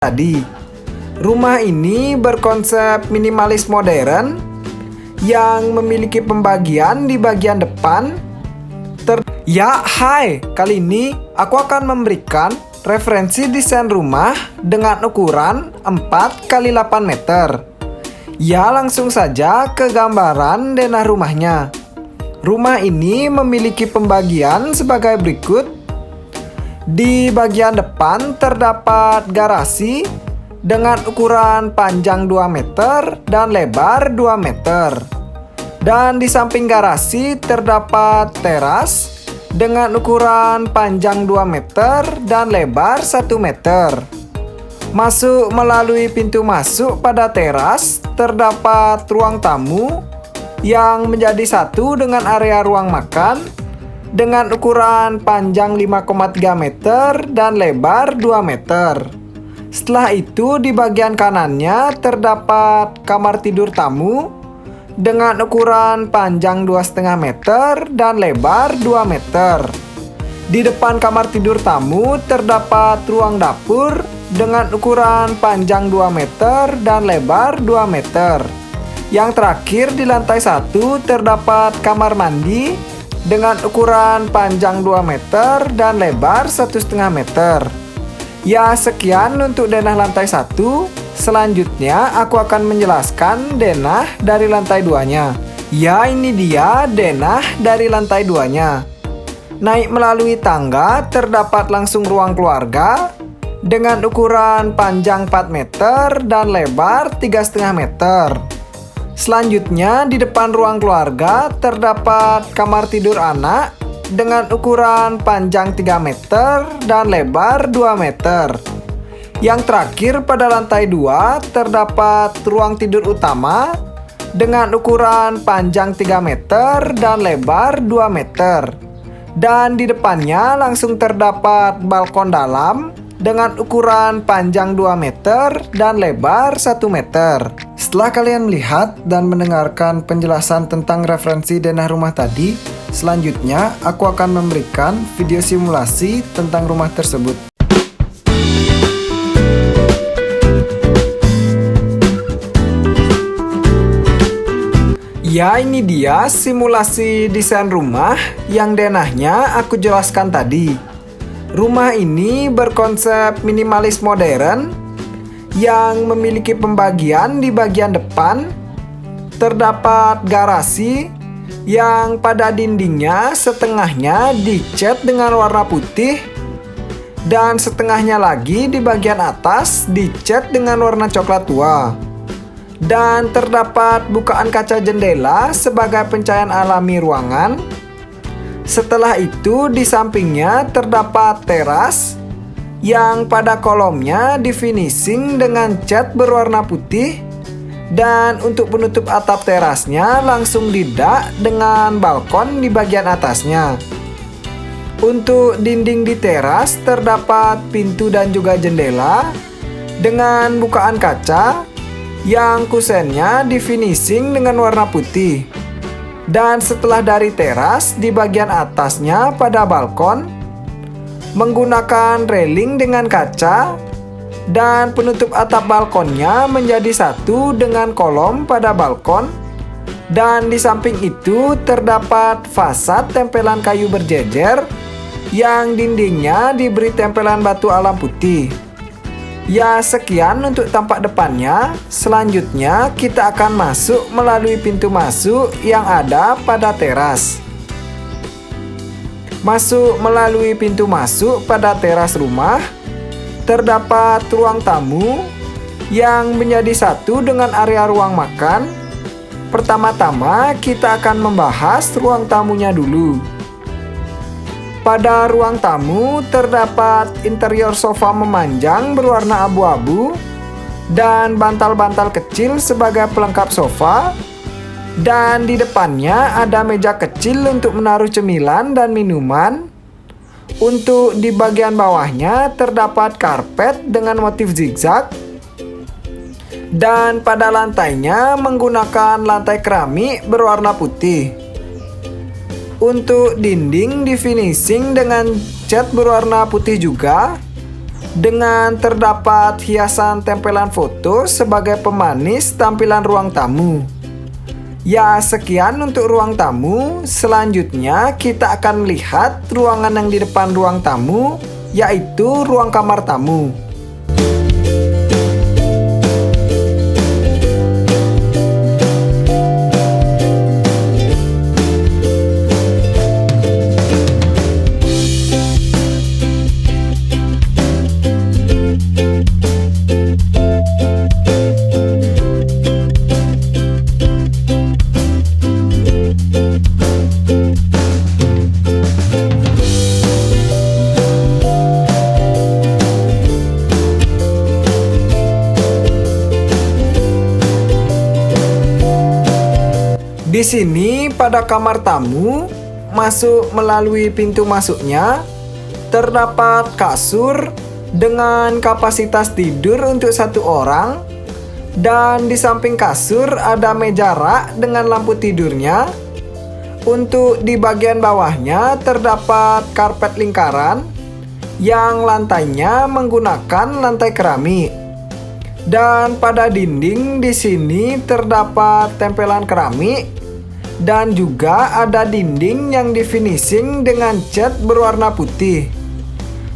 tadi. Rumah ini berkonsep minimalis modern yang memiliki pembagian di bagian depan. Hai, kali ini aku akan memberikan referensi desain rumah dengan ukuran 4x8 meter. Ya, langsung saja ke gambaran denah rumahnya. Rumah ini memiliki pembagian sebagai berikut. Di bagian depan terdapat garasi dengan ukuran panjang 2 meter dan lebar 2 meter. Dan di samping garasi terdapat teras dengan ukuran panjang 2 meter dan lebar 1 meter. Masuk melalui pintu masuk pada teras terdapat ruang tamu yang menjadi satu dengan area ruang makan dengan ukuran panjang 5,3 meter dan lebar 2 meter. Setelah itu di bagian kanannya terdapat kamar tidur tamu dengan ukuran panjang 2,5 meter dan lebar 2 meter. Di depan kamar tidur tamu terdapat ruang dapur dengan ukuran panjang 2 meter dan lebar 2 meter. Yang terakhir di lantai 1 terdapat kamar mandi dengan ukuran panjang 2 meter dan lebar 1,5 meter. Ya, sekian untuk denah lantai 1. Selanjutnya aku akan menjelaskan denah dari lantai 2-nya. Ya, ini dia denah dari lantai 2-nya. Naik melalui tangga terdapat langsung ruang keluarga dengan ukuran panjang 4 meter dan lebar 3,5 meter. Selanjutnya di depan ruang keluarga terdapat kamar tidur anak dengan ukuran panjang 3 meter dan lebar 2 meter. Yang terakhir pada lantai 2 terdapat ruang tidur utama dengan ukuran panjang 3 meter dan lebar 2 meter. Dan di depannya langsung terdapat balkon dalam dengan ukuran panjang 2 meter dan lebar 1 meter. Setelah kalian melihat dan mendengarkan penjelasan tentang referensi denah rumah tadi, selanjutnya aku akan memberikan video simulasi tentang rumah tersebut. Ya, ini dia simulasi desain rumah yang denahnya aku jelaskan tadi. Rumah ini berkonsep minimalis modern yang memiliki pembagian di bagian depan. Terdapat garasi yang pada dindingnya setengahnya dicat dengan warna putih dan setengahnya lagi di bagian atas dicat dengan warna coklat tua. Dan terdapat bukaan kaca jendela sebagai pencahayaan alami ruangan. Setelah itu di sampingnya terdapat teras yang pada kolomnya di finishing dengan cat berwarna putih, dan untuk penutup atap terasnya langsung didak dengan balkon di bagian atasnya. Untuk dinding di teras terdapat pintu dan juga jendela dengan bukaan kaca yang kusennya di finishing dengan warna putih. Dan setelah dari teras di bagian atasnya pada balkon menggunakan railing dengan kaca, dan penutup atap balkonnya menjadi satu dengan kolom pada balkon. Dan di samping itu terdapat fasad tempelan kayu berjejer yang dindingnya diberi tempelan batu alam putih. Ya, sekian untuk tampak depannya. Selanjutnya kita akan masuk melalui pintu masuk yang ada pada teras. Masuk melalui pintu masuk pada teras rumah terdapat ruang tamu yang menjadi satu dengan area ruang makan. Pertama-tama kita akan membahas ruang tamunya dulu. Pada ruang tamu terdapat interior sofa memanjang berwarna abu-abu dan bantal-bantal kecil sebagai pelengkap sofa. Dan di depannya ada meja kecil untuk menaruh cemilan dan minuman. Untuk di bagian bawahnya terdapat karpet dengan motif zigzag. Dan pada lantainya menggunakan lantai keramik berwarna putih. Untuk dinding di finishing dengan cat berwarna putih juga. dengan terdapat hiasan tempelan foto sebagai pemanis tampilan ruang tamu. Ya, sekian untuk ruang tamu. Selanjutnya kita akan melihat ruangan yang di depan ruang tamu, yaitu ruang kamar tamu. Di sini pada kamar tamu, masuk melalui pintu masuknya, terdapat kasur dengan kapasitas tidur untuk 1 orang, dan di samping kasur ada meja rak dengan lampu tidurnya. Untuk di bagian bawahnya terdapat karpet lingkaran yang lantainya menggunakan lantai keramik. Dan pada dinding di sini terdapat tempelan keramik. Dan juga ada dinding yang di finishing dengan cat berwarna putih.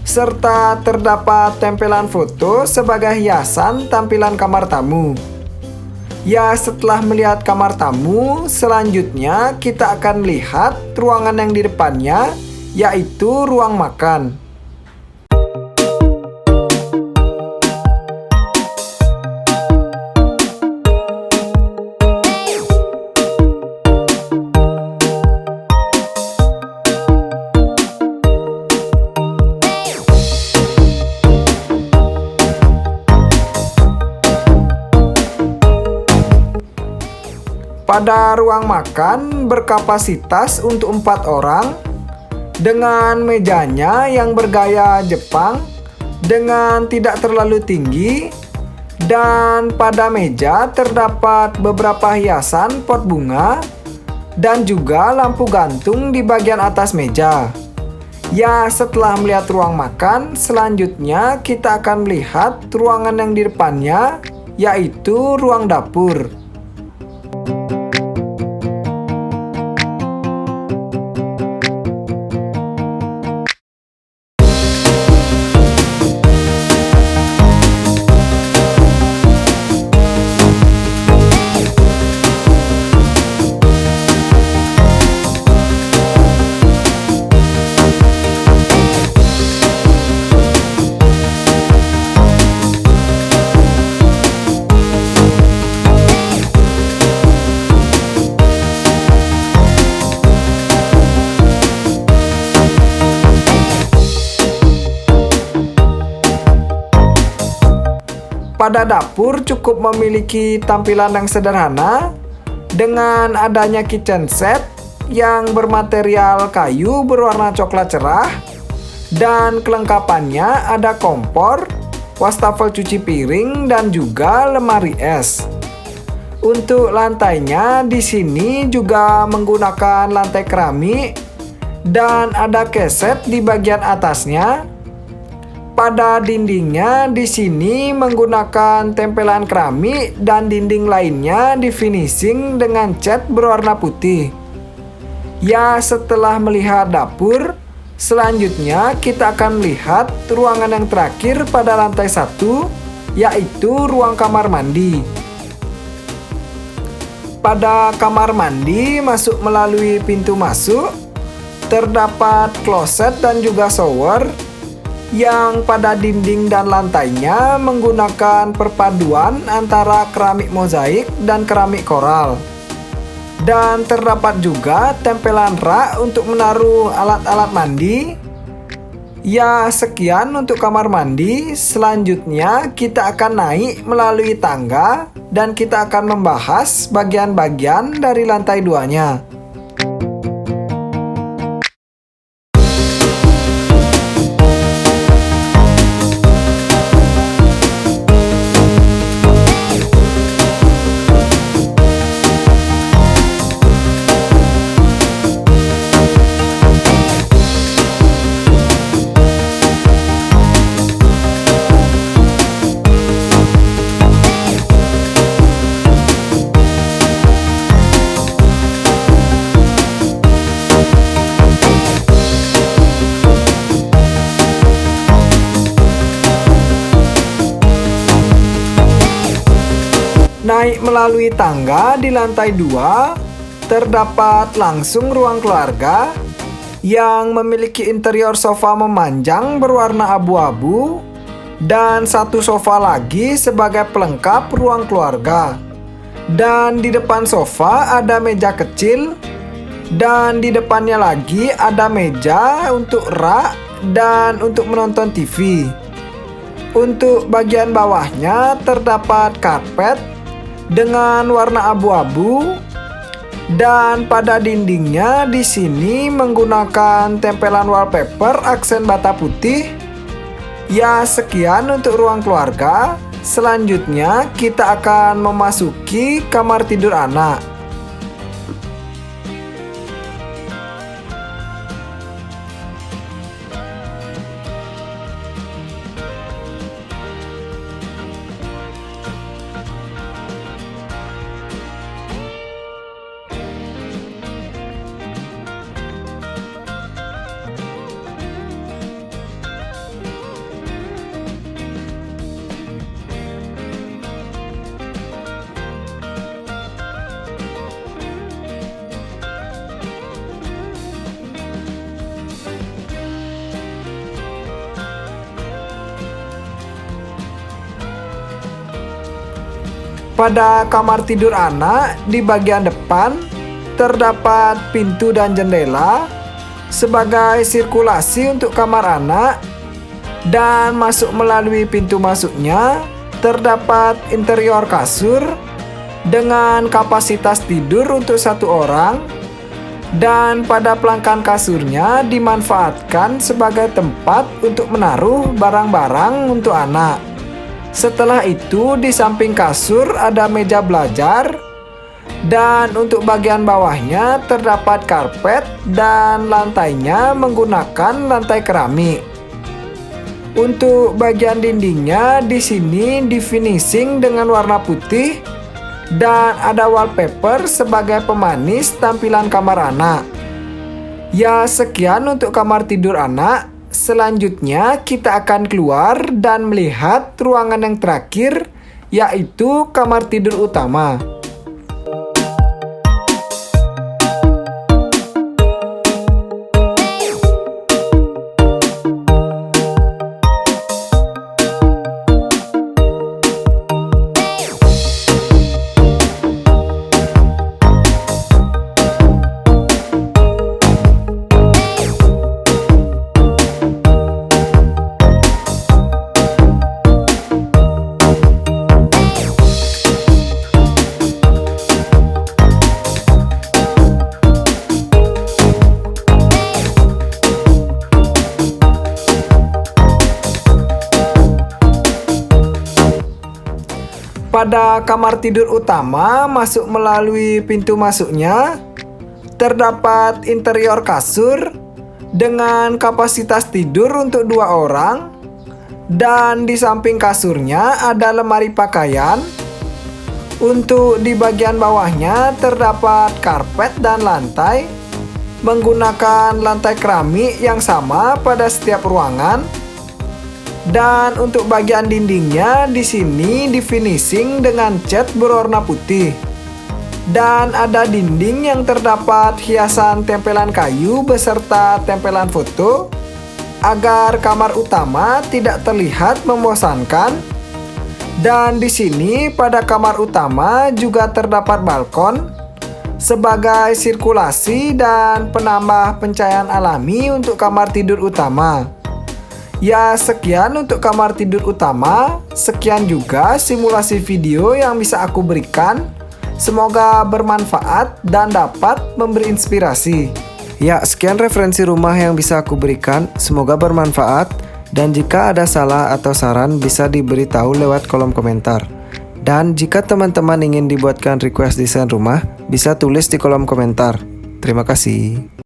Serta terdapat tempelan foto sebagai hiasan tampilan kamar tamu. Ya, setelah melihat kamar tamu, selanjutnya kita akan melihat ruangan yang di depannya, yaitu ruang makan. Pada ruang makan berkapasitas untuk 4 orang dengan mejanya yang bergaya Jepang dengan tidak terlalu tinggi, dan pada meja terdapat beberapa hiasan pot bunga dan juga lampu gantung di bagian atas meja. Ya, setelah melihat ruang makan, selanjutnya kita akan melihat ruangan yang di depannya, yaitu ruang dapur. Pada dapur cukup memiliki tampilan yang sederhana dengan adanya kitchen set yang bermaterial kayu berwarna coklat cerah, dan kelengkapannya ada kompor, wastafel cuci piring, dan juga lemari es. Untuk lantainya di sini juga menggunakan lantai keramik dan ada keset di bagian atasnya. Pada dindingnya di sini menggunakan tempelan keramik dan dinding lainnya di finishing dengan cat berwarna putih. Ya, setelah melihat dapur, selanjutnya kita akan melihat ruangan yang terakhir pada lantai 1, yaitu ruang kamar mandi. Pada kamar mandi masuk melalui pintu masuk, terdapat kloset dan juga shower yang pada dinding dan lantainya menggunakan perpaduan antara keramik mozaik dan keramik koral. Dan terdapat juga tempelan rak untuk menaruh alat-alat mandi. Ya, sekian untuk kamar mandi. Selanjutnya kita akan naik melalui tangga dan kita akan membahas bagian-bagian dari lantai 2-nya. Naik melalui tangga di lantai 2, terdapat langsung ruang keluarga yang memiliki interior sofa memanjang berwarna abu-abu dan satu sofa lagi sebagai pelengkap ruang keluarga. Dan di depan sofa ada meja kecil dan di depannya lagi ada meja untuk rak dan untuk menonton TV. Untuk bagian bawahnya terdapat karpet dengan warna abu-abu dan pada dindingnya di sini menggunakan tempelan wallpaper aksen bata putih. Ya, sekian untuk ruang keluarga. Selanjutnya kita akan memasuki kamar tidur anak. Pada kamar tidur anak, di bagian depan terdapat pintu dan jendela sebagai sirkulasi untuk kamar anak, dan masuk melalui pintu masuknya terdapat interior kasur dengan kapasitas tidur untuk 1 orang, dan pada pelangkan kasurnya dimanfaatkan sebagai tempat untuk menaruh barang-barang untuk anak. Setelah itu di samping kasur ada meja belajar dan untuk bagian bawahnya terdapat karpet dan lantainya menggunakan lantai keramik. Untuk bagian dindingnya di sini di finishing dengan warna putih dan ada wallpaper sebagai pemanis tampilan kamar anak. Ya, sekian untuk kamar tidur anak. Selanjutnya kita akan keluar dan melihat ruangan yang terakhir, yaitu kamar tidur utama. Pada kamar tidur utama, masuk melalui pintu masuknya terdapat interior kasur dengan kapasitas tidur untuk 2 orang, dan di samping kasurnya ada lemari pakaian. Untuk di bagian bawahnya terdapat karpet dan lantai menggunakan lantai keramik yang sama pada setiap ruangan. Dan untuk bagian dindingnya di sini di finishing dengan cat berwarna putih. Dan ada dinding yang terdapat hiasan tempelan kayu beserta tempelan foto agar kamar utama tidak terlihat membosankan. Dan di sini pada kamar utama juga terdapat balkon sebagai sirkulasi dan penambah pencahayaan alami untuk kamar tidur utama. Ya, sekian untuk kamar tidur utama. Sekian juga simulasi video yang bisa aku berikan. Semoga bermanfaat dan dapat memberi inspirasi. Ya, sekian referensi rumah yang bisa aku berikan. Semoga bermanfaat. Dan jika ada salah atau saran bisa diberitahu lewat kolom komentar. Dan jika teman-teman ingin dibuatkan request desain rumah, bisa tulis di kolom komentar. Terima kasih.